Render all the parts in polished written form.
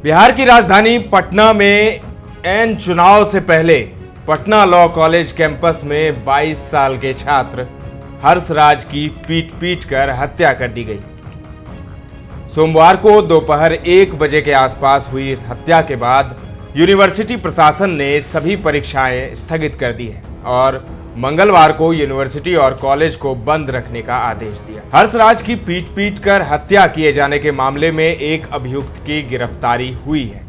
बिहार की राजधानी पटना में एन चुनाव से पहले पटना लॉ कॉलेज कैंपस में 22 साल के छात्र हर्षराज की पीट कर हत्या कर दी गई। सोमवार को दोपहर 1 बजे के आसपास हुई इस हत्या के बाद यूनिवर्सिटी प्रशासन ने सभी परीक्षाएं स्थगित कर दी है और मंगलवार को यूनिवर्सिटी और कॉलेज को बंद रखने का आदेश दिया। हर्षराज की पीट कर हत्या किए जाने के मामले में एक अभियुक्त की गिरफ्तारी हुई है।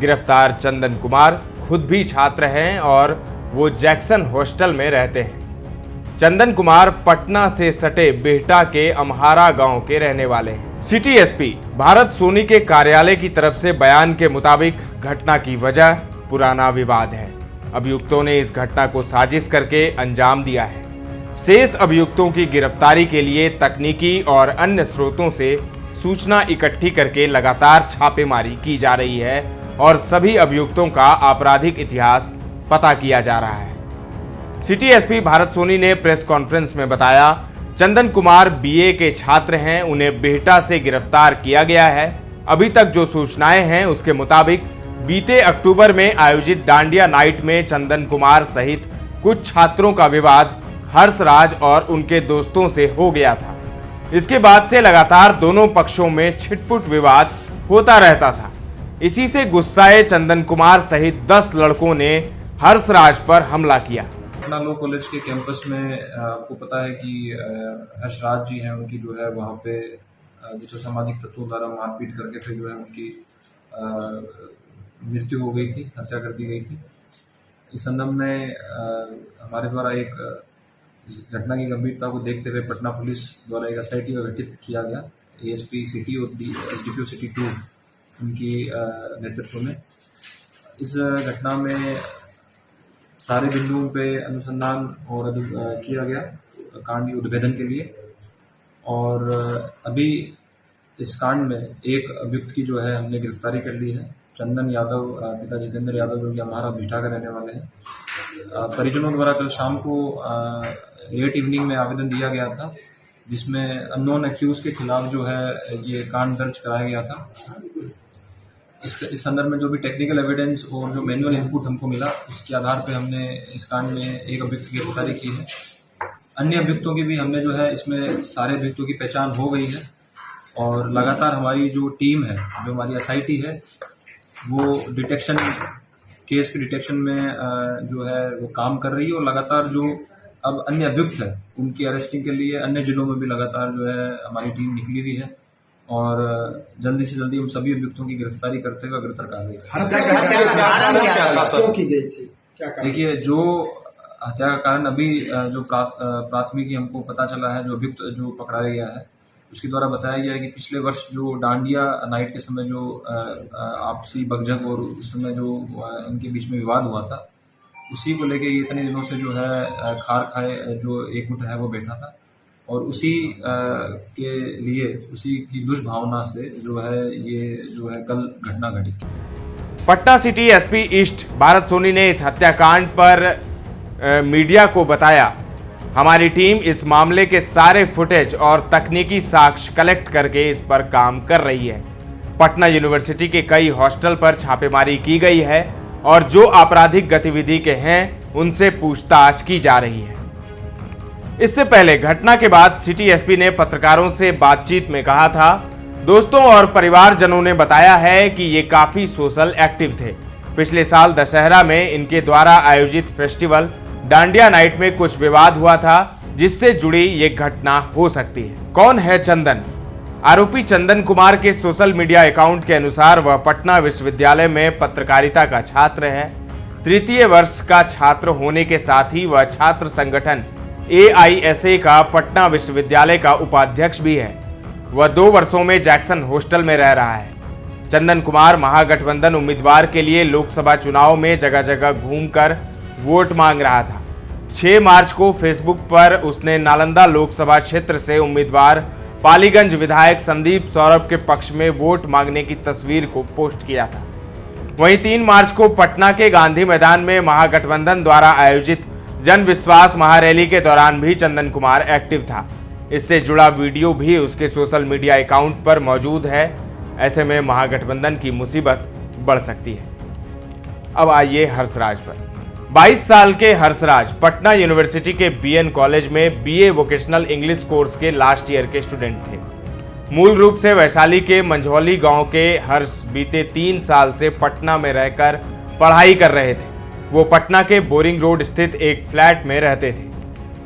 गिरफ्तार चंदन कुमार खुद भी छात्र हैं और वो जैक्सन हॉस्टल में रहते हैं। चंदन कुमार पटना से सटे बिहटा के अम्हारा गांव के रहने वाले हैं। सिटी एसपी भारत सोनी के कार्यालय की तरफ से बयान के मुताबिक घटना की वजह पुराना विवाद है। अभियुक्तों ने इस घटना को साजिश करके अंजाम दिया है। शेष अभियुक्तों की गिरफ्तारी के लिए तकनीकी और अन्य स्रोतों से सूचना इकट्ठी करके लगातार छापेमारी की जा रही है और सभी अभियुक्तों का आपराधिक इतिहास पता किया जा रहा है। सिटी एसपी भारत सोनी ने प्रेस कॉन्फ्रेंस में बताया, चंदन कुमार बीए के छात्र हैं, उन्हें बिहटा से गिरफ्तार किया गया है। अभी तक जो सूचनाएं हैं उसके मुताबिक बीते अक्टूबर में आयोजित डांडिया नाइट में चंदन कुमार सहित कुछ छात्रों का विवाद हर्षराज और उनके दोस्तों से हो गया था। इसके बाद से लगातार दोनों पक्षों में छिटपुट विवाद होता रहता था। इसी से गुस्साए चंदन कुमार सहित 10 लड़कों ने हर्षराज पर हमला किया। पटना लॉ कॉलेज के कैंपस में आपको पता है कि हर्षराज जी हैं, उनकी जो है वहाँ पे कुछ सामाजिक तत्वों द्वारा मारपीट करके फिर जो है उनकी मृत्यु हो गई थी, हत्या कर दी गई थी। इस संदर्भ में हमारे द्वारा इस घटना की गंभीरता को देखते हुए पटना पुलिस द्वारा एक एसआईटी गठित किया गया। एएसपी सिटी और एसडीपीओ सिटी 2 उनकी नेतृत्व में इस घटना में सारे बिंदुओं पे अनुसंधान और किया गया कांड उद्भेदन के लिए। और अभी इस कांड में एक अभियुक्त की जो है हमने गिरफ्तारी कर ली है। चंदन यादव पिता जितेंद्र यादव जो कि हमारा बिहटा के रहने वाले हैं। परिजनों द्वारा कल शाम को लेट इवनिंग में आवेदन दिया गया था, जिसमें अननोन एक्यूज के खिलाफ जो है ये कांड दर्ज कराया गया था। इस संदर्भ में जो भी टेक्निकल एविडेंस और जो मैनुअल इनपुट हमको मिला, उसके आधार पर हमने इस कांड में एक अभियुक्त की गिरफ्तारी की है। अन्य अभियुक्तों की भी हमने जो है इसमें सारे अभियुक्तों की पहचान हो गई है और लगातार हमारी जो टीम है, जो हमारी एसआईटी है, वो डिटेक्शन केस के डिटेक्शन में जो है वो काम कर रही है और लगातार जो अब अन्य अभियुक्त है उनकी अरेस्टिंग के लिए अन्य जिलों में भी लगातार जो है हमारी टीम निकली हुई है और जल्दी से जल्दी उन सभी अभियुक्तों की गिरफ्तारी करते हुए अग्रतर कार्रवाई। देखिए, जो हत्या का कारण अभी जो प्राथमिकी हमको पता चला है, जो अभियुक्त जो पकड़ाया गया है उसके द्वारा बताया गया है कि पिछले वर्ष जो डांडिया नाइट के समय जो आपसी बकझक और उस समय जो इनके बीच में विवाद हुआ था, उसी को लेके ये इतने दिनों से जो है खार खाए जो एक गुट है वो बैठा था और उसी के लिए उसी की दुष्भावना से जो है ये जो है कल घटना घटी। Patna city SP east Bharat Soni ने इस हत्याकांड पर मीडिया को बताया, हमारी टीम इस मामले के सारे फुटेज और तकनीकी साक्ष्य कलेक्ट करके इस पर काम कर रही है। पटना यूनिवर्सिटी के कई हॉस्टल पर छापेमारी की गई है और जो आपराधिक गतिविधि के हैं उनसे पूछताछ की जा रही है। इससे पहले घटना के बाद सिटी एसपी ने पत्रकारों से बातचीत में कहा था, दोस्तों और परिवारजनों ने बताया है कि ये काफी सोशल एक्टिव थे। पिछले साल दशहरा में इनके द्वारा आयोजित फेस्टिवल डांडिया नाइट में कुछ विवाद हुआ था, जिससे जुड़ी ये घटना हो सकती है। कौन है चंदन? आरोपी चंदन कुमार के सोशल मीडिया अकाउंट के अनुसार वह पटना विश्वविद्यालय में पत्रकारिता का छात्र है। तृतीय वर्ष का छात्र होने के साथ ही वह छात्र संगठन AISA का पटना विश्वविद्यालय का उपाध्यक्ष भी है। वह 2 वर्षों में जैक्सन हॉस्टल में रह रहा है। चंदन कुमार महागठबंधन उम्मीदवार के लिए लोकसभा चुनाव में जगह जगह घूमकर वोट मांग रहा था। 6 मार्च को फेसबुक पर उसने नालंदा लोकसभा क्षेत्र से उम्मीदवार पालीगंज विधायक संदीप सौरभ के पक्ष में वोट मांगने की तस्वीर को पोस्ट किया था। वहीं 3 मार्च को पटना के गांधी मैदान में महागठबंधन द्वारा आयोजित जन विश्वास महारैली के दौरान भी चंदन कुमार एक्टिव था। इससे जुड़ा वीडियो भी उसके सोशल मीडिया अकाउंट पर मौजूद है। ऐसे में महागठबंधन की मुसीबत बढ़ सकती है। अब आइए हर्षराज पर। 22 साल के हर्षराज पटना यूनिवर्सिटी के बीएन कॉलेज में बीए वोकेशनल इंग्लिश कोर्स के लास्ट ईयर के स्टूडेंट थे। मूल रूप से वैशाली के मंझौली गांव के हर्ष बीते 3 साल से पटना में रहकर पढ़ाई कर रहे थे। वो पटना के बोरिंग रोड स्थित एक फ्लैट में रहते थे।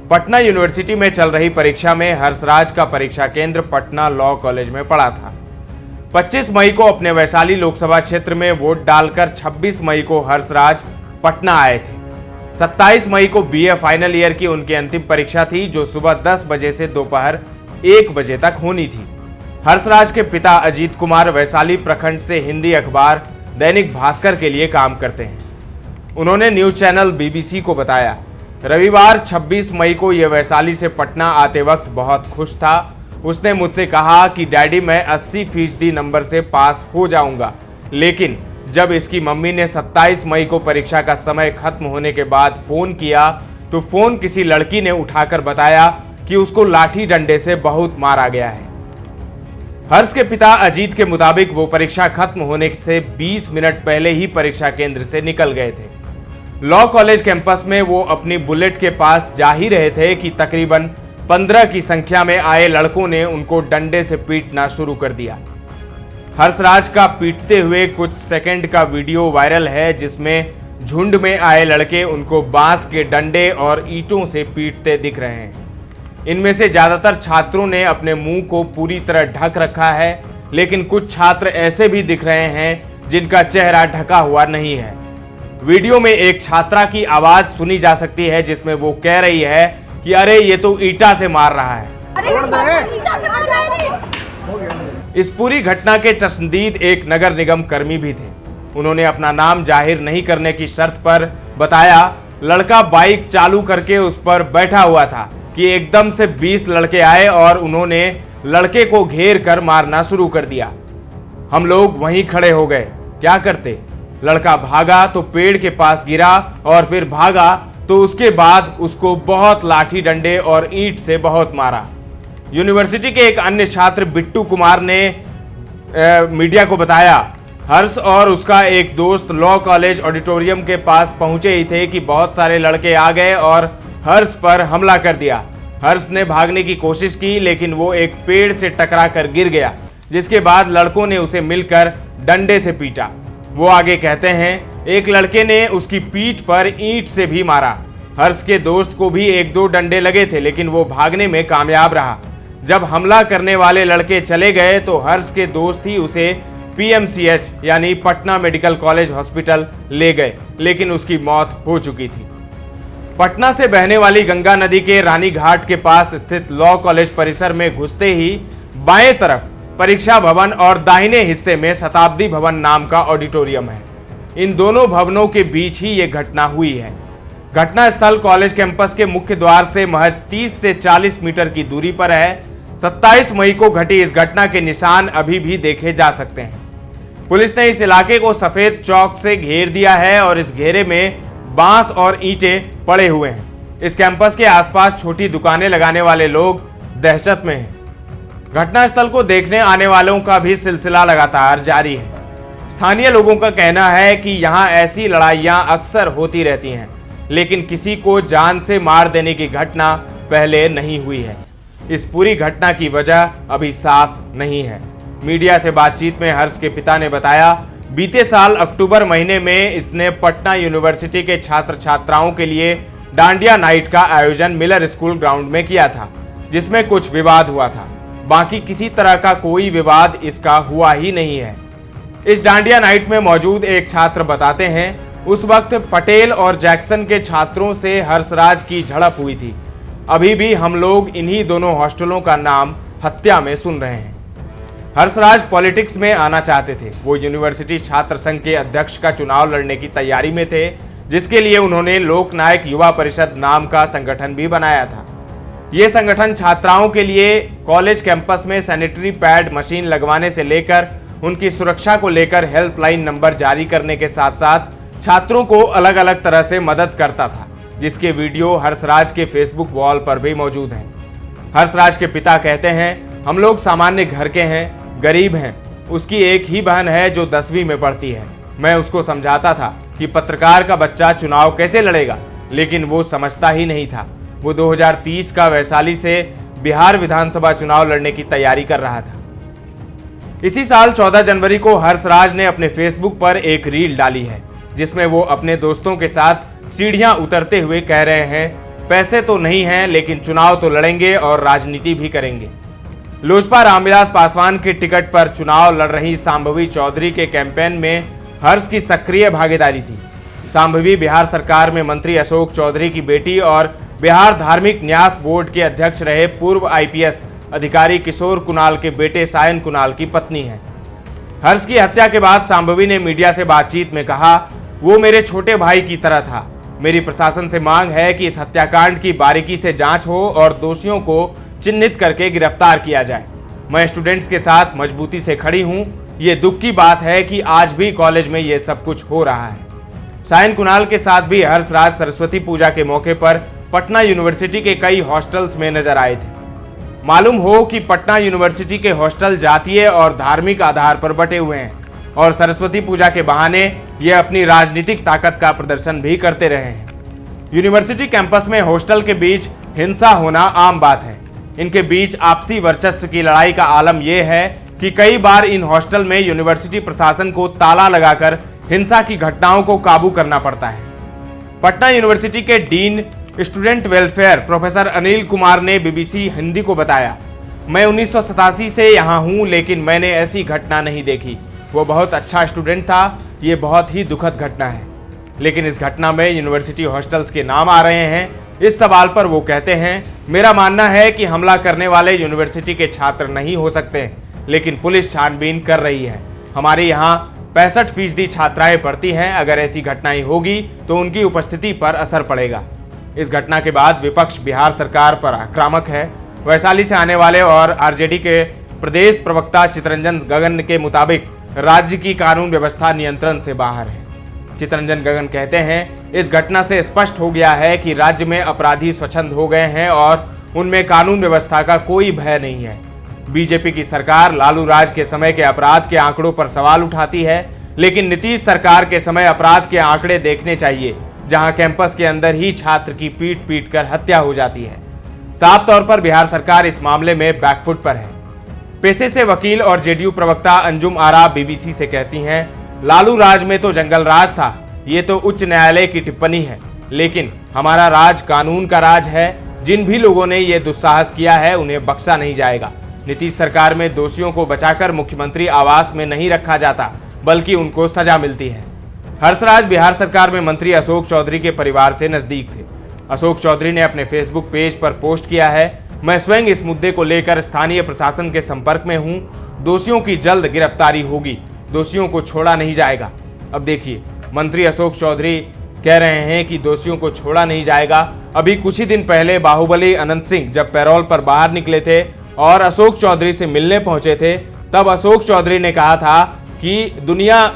पटना यूनिवर्सिटी में चल रही परीक्षा में हर्षराज का परीक्षा केंद्र पटना लॉ कॉलेज में पड़ा था। 25 मई को अपने वैशाली लोकसभा क्षेत्र में वोट डालकर 26 मई को हर्षराज पटना आए थे। 27 मई को बीए फाइनल ईयर की उनकी अंतिम परीक्षा थी, जो सुबह 10 बजे से दोपहर 1 बजे तक होनी थी। हर्षराज के पिता अजीत कुमार वैशाली प्रखंड से हिंदी अखबार दैनिक भास्कर के लिए काम करते हैं। उन्होंने न्यूज चैनल बीबीसी को बताया, रविवार 26 मई को यह वैशाली से पटना आते वक्त बहुत खुश था। उसने मुझसे कहा कि डैडी मैं 80% नंबर से पास हो जाऊंगा, लेकिन जब इसकी मम्मी ने 27 मई को परीक्षा का समय खत्म होने के बाद फोन किया तो फोन किसी लड़की ने उठाकर बताया कि उसको लाठी डंडे से बहुत मारा गया है। हर्ष के पिता अजीत के मुताबिक वो परीक्षा खत्म होने से 20 मिनट पहले ही परीक्षा केंद्र से निकल गए थे। लॉ कॉलेज कैंपस में वो अपनी बुलेट के पास जा ही रहे थे कि तकरीबन 15 की संख्या में आए लड़कों ने उनको डंडे से पीटना शुरू कर दिया। हर्षराज का पीटते हुए कुछ सेकंड का वीडियो वायरल है, जिसमें झुंड में आए लड़के उनको बांस के डंडे और ईंटों से पीटते दिख रहे हैं। इनमें से ज्यादातर छात्रों ने अपने मुंह को पूरी तरह ढक रखा है, लेकिन कुछ छात्र ऐसे भी दिख रहे हैं जिनका चेहरा ढका हुआ नहीं है। वीडियो में एक छात्रा की आवाज सुनी जा सकती है, जिसमें वो कह रही है कि अरे ये तो ईंटा से मार रहा है। इस पूरी घटना के चश्मदीद एक नगर निगम कर्मी भी थे। उन्होंने अपना नाम जाहिर नहीं करने की शर्त पर बताया, लड़का बाइक चालू करके उस पर बैठा हुआ था कि एकदम से 20 लड़के आए और उन्होंने लड़के को घेर कर मारना शुरू कर दिया। हम लोग वहीं खड़े हो गए, क्या करते? लड़का भागा तो पेड़ के पास गिरा और फिर भागा तो उसके बाद उसको बहुत लाठी डंडे और ईंट से बहुत मारा। यूनिवर्सिटी के एक अन्य छात्र बिट्टू कुमार ने मीडिया को बताया, हर्ष और उसका एक दोस्त लॉ कॉलेज ऑडिटोरियम के पास पहुंचे ही थे कि बहुत सारे लड़के आ गए और हर्ष पर हमला कर दिया। हर्ष ने भागने की कोशिश की, लेकिन वो एक पेड़ से टकरा कर गिर गया, जिसके बाद लड़कों ने उसे मिलकर डंडे से पीटा। वो आगे कहते हैं, एक लड़के ने उसकी पीठ पर ईंट से भी मारा। हर्ष के दोस्त को भी 1-2 डंडे लगे थे, लेकिन वो भागने में कामयाब रहा। जब हमला करने वाले लड़के चले गए तो हर्ष के दोस्त ही उसे पीएमसीएच यानी पटना मेडिकल कॉलेज हॉस्पिटल ले गए, लेकिन उसकी मौत हो चुकी थी। पटना से बहने वाली गंगा नदी के रानी घाट के पास स्थित लॉ कॉलेज परिसर में घुसते ही बाएं तरफ परीक्षा भवन और दाहिने हिस्से में शताब्दी भवन नाम का ऑडिटोरियम है। इन दोनों भवनों के बीच ही ये घटना हुई है। घटना स्थल कॉलेज कैंपस के मुख्य द्वार से महज 30 से 40 मीटर की दूरी पर है। 27 मई को घटी इस घटना के निशान अभी भी देखे जा सकते हैं। पुलिस ने इस इलाके को सफेद चौक से घेर दिया है और इस घेरे में बांस और ईंटें पड़े हुए हैं। इस कैंपस के आसपास छोटी दुकानें लगाने वाले लोग दहशत में हैं। घटनास्थल को देखने आने वालों का भी सिलसिला लगातार जारी है। स्थानीय लोगों का कहना है कि यहाँ ऐसी लड़ाइयाँ अक्सर होती रहती हैं, लेकिन किसी को जान से मार देने की घटना पहले नहीं हुई है। इस पूरी घटना की वजह अभी साफ नहीं है। मीडिया से बातचीत में हर्ष के पिता ने बताया, बीते साल अक्टूबर महीने में इसने पटना यूनिवर्सिटी के छात्र छात्राओं के लिए डांडिया नाइट का आयोजन मिलर स्कूल ग्राउंड में किया था, जिसमें कुछ विवाद हुआ था। बाकी किसी तरह का कोई विवाद इसका हुआ ही नहीं है। इस डांडिया नाइट में मौजूद एक छात्र बताते हैं, उस वक्त पटेल और जैक्सन के छात्रों से हर्षराज की झड़प हुई थी। अभी भी हम लोग इन्हीं दोनों हॉस्टलों का नाम हत्या में सुन रहे हैं। हर्षराज पॉलिटिक्स में आना चाहते थे। वो यूनिवर्सिटी छात्र संघ के अध्यक्ष का चुनाव लड़ने की तैयारी में थे, जिसके लिए उन्होंने लोकनायक युवा परिषद नाम का संगठन भी बनाया था। ये संगठन छात्राओं के लिए कॉलेज कैंपस में सैनिटरी पैड मशीन लगवाने से लेकर उनकी सुरक्षा को लेकर हेल्पलाइन नंबर जारी करने के साथ साथ छात्रों को अलग अलग तरह से मदद करता था, जिसके वीडियो हर्षराज के फेसबुक वॉल पर भी मौजूद हैं। हर्षराज के पिता कहते हैं, हम लोग सामान्य घर के हैं, गरीब हैं, उसकी एक ही बहन है जो 10वीं में पढ़ती है। मैं उसको समझाता था कि पत्रकार का बच्चा चुनाव कैसे लड़ेगा, लेकिन वो समझता ही नहीं था। वो 2030 का वैशाली से बिहार विधानसभा चुनाव लड़ने की तैयारी कर रहा था। इसी साल 14 जनवरी को हर्षराज ने अपने फेसबुक पर एक रील डाली है, जिसमें वो अपने दोस्तों के साथ सीढ़ियां उतरते हुए कह रहे हैं, पैसे तो नहीं हैं लेकिन चुनाव तो लड़ेंगे और राजनीति भी करेंगे। लोजपा रामविलास पासवान के टिकट पर चुनाव लड़ रही शांभवी चौधरी के कैंपेन में हर्ष की सक्रिय भागीदारी थी। शांभवी बिहार सरकार में मंत्री अशोक चौधरी की बेटी और बिहार धार्मिक न्यास बोर्ड के अध्यक्ष रहे पूर्व आईपीएस अधिकारी किशोर कुणाल के बेटे सायन कुणाल की पत्नी है। हर्ष की हत्या के बाद शांभवी ने मीडिया से बातचीत में कहा, वो मेरे छोटे भाई की तरह था। मेरी प्रशासन से मांग है कि इस हत्याकांड की बारीकी से जांच हो और दोषियों को चिन्हित करके गिरफ्तार किया जाए। मैं स्टूडेंट्स के साथ मजबूती से खड़ी हूं। ये दुख की बात है कि आज भी कॉलेज में ये सब कुछ हो रहा है। सायन कुणाल के साथ भी हर्षराज सरस्वती पूजा के मौके पर पटना यूनिवर्सिटी के कई हॉस्टल्स में नजर आए थे। मालूम हो कि पटना यूनिवर्सिटी के हॉस्टल जातीय और धार्मिक आधार पर बटे हुए हैं और सरस्वती पूजा के बहाने ये अपनी राजनीतिक ताकत का प्रदर्शन भी करते रहे हैं। यूनिवर्सिटी कैंपस में हॉस्टल के बीच हिंसा होना आम बात है। इनके बीच आपसी वर्चस्व की लड़ाई का आलम यह है कि कई बार इन हॉस्टल में यूनिवर्सिटी प्रशासन को ताला लगाकर हिंसा की घटनाओं को काबू करना पड़ता है। पटना यूनिवर्सिटी के dean student welfare professor Anil Kumar ने बीबीसी हिंदी को बताया, मैं 1987 से यहाँ हूँ लेकिन मैंने ऐसी घटना नहीं देखी। वो बहुत अच्छा स्टूडेंट था। ये बहुत ही दुखद घटना है। लेकिन इस घटना में यूनिवर्सिटी हॉस्टल्स के नाम आ रहे हैं। इस सवाल पर वो कहते हैं, मेरा मानना है कि हमला करने वाले यूनिवर्सिटी के छात्र नहीं हो सकते, लेकिन पुलिस छानबीन कर रही है। हमारे यहाँ 65% छात्राएं पढ़ती हैं। अगर ऐसी घटनाएं होगी तो उनकी उपस्थिति पर असर पड़ेगा। इस घटना के बाद विपक्ष बिहार सरकार पर आक्रामक है। वैशाली से आने वाले और आरजेडी के प्रदेश प्रवक्ता चितरंजन गगन के मुताबिक राज्य की कानून व्यवस्था नियंत्रण से बाहर है। चितरंजन गगन कहते हैं, इस घटना से स्पष्ट हो गया है कि राज्य में अपराधी स्वच्छंद हो गए हैं और उनमें कानून व्यवस्था का कोई भय नहीं है। बीजेपी की सरकार लालू राज के समय के अपराध के आंकड़ों पर सवाल उठाती है, लेकिन नीतीश सरकार के समय अपराध के आंकड़े देखने चाहिए, जहां कैंपस के अंदर ही छात्र की पीट पीट कर हत्या हो जाती है। साफ तौर पर बिहार सरकार इस मामले में बैकफुट पर है। पेशे से वकील और जेडीयू प्रवक्ता अंजुम आरा बीबीसी से कहती हैं, लालू राज में तो जंगल राज था। ये तो उच्च न्यायालय की टिप्पणी है, लेकिन हमारा राज कानून का राज है। जिन भी लोगों ने ये दुस्साहस किया है उन्हें बख्शा नहीं जाएगा। नीतीश सरकार में दोषियों को बचाकर मुख्यमंत्री आवास में नहीं रखा जाता, बल्कि उनको सजा मिलती है। हर्षराज बिहार सरकार में मंत्री अशोक चौधरी के परिवार से नजदीक थे। अशोक चौधरी ने अपने फेसबुक पेज पर पोस्ट किया है, मैं स्वयं इस मुद्दे को लेकर स्थानीय प्रशासन के संपर्क में हूं। दोषियों की जल्द गिरफ्तारी होगी। दोषियों को छोड़ा नहीं जाएगा। अब देखिए, मंत्री अशोक चौधरी कह रहे हैं कि दोषियों को छोड़ा नहीं जाएगा। अभी कुछ ही दिन पहले बाहुबली अनंत सिंह जब पैरोल पर बाहर निकले थे और अशोक चौधरी से मिलने पहुंचे थे, तब अशोक चौधरी ने कहा था कि दुनिया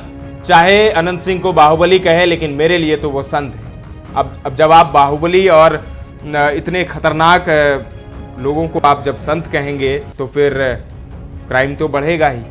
चाहे अनंत सिंह को बाहुबली कहे, लेकिन मेरे लिए तो वो संत है। अब जब आप बाहुबली और इतने खतरनाक लोगों को आप जब संत कहेंगे तो फिर क्राइम तो बढ़ेगा ही।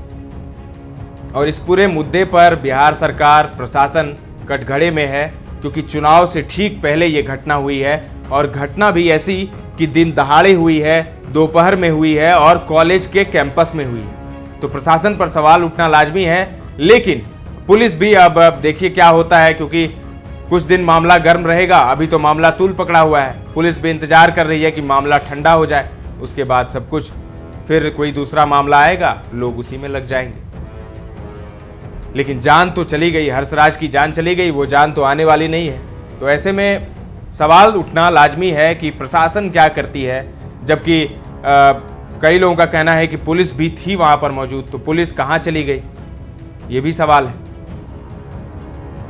और इस पूरे मुद्दे पर बिहार सरकार प्रशासन कटघरे में है, क्योंकि चुनाव से ठीक पहले ये घटना हुई है और घटना भी ऐसी कि दिन दहाड़े हुई है, दोपहर में हुई है और कॉलेज के कैंपस में हुई है। तो प्रशासन पर सवाल उठना लाजमी है, लेकिन पुलिस भी अब देखिए क्या होता है, क्योंकि कुछ दिन मामला गर्म रहेगा। अभी तो मामला तूल पकड़ा हुआ है। पुलिस भी इंतजार कर रही है कि मामला ठंडा हो जाए, उसके बाद सब कुछ फिर कोई दूसरा मामला आएगा, लोग उसी में लग जाएंगे। लेकिन जान तो चली गई, हर्षराज की जान चली गई, वो जान तो आने वाली नहीं है। तो ऐसे में सवाल उठना लाजमी है कि प्रशासन क्या करती है, जबकि कई लोगों का कहना है कि पुलिस भी थी वहां पर मौजूद, तो पुलिस कहां चली गई, ये भी सवाल है।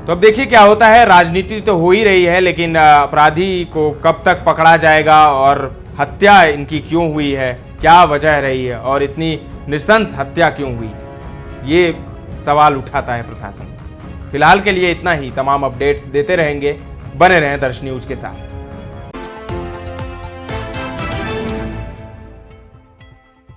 तो अब देखिए क्या होता है। राजनीति तो हो ही रही है, लेकिन अपराधी को कब तक पकड़ा जाएगा और हत्या इनकी क्यों हुई है, क्या वजह रही है और इतनी नृशंस हत्या क्यों हुई, ये सवाल उठाता है प्रशासन। फिलहाल के लिए इतना ही। तमाम अपडेट्स देते रहेंगे, बने रहें दर्श न्यूज के साथ।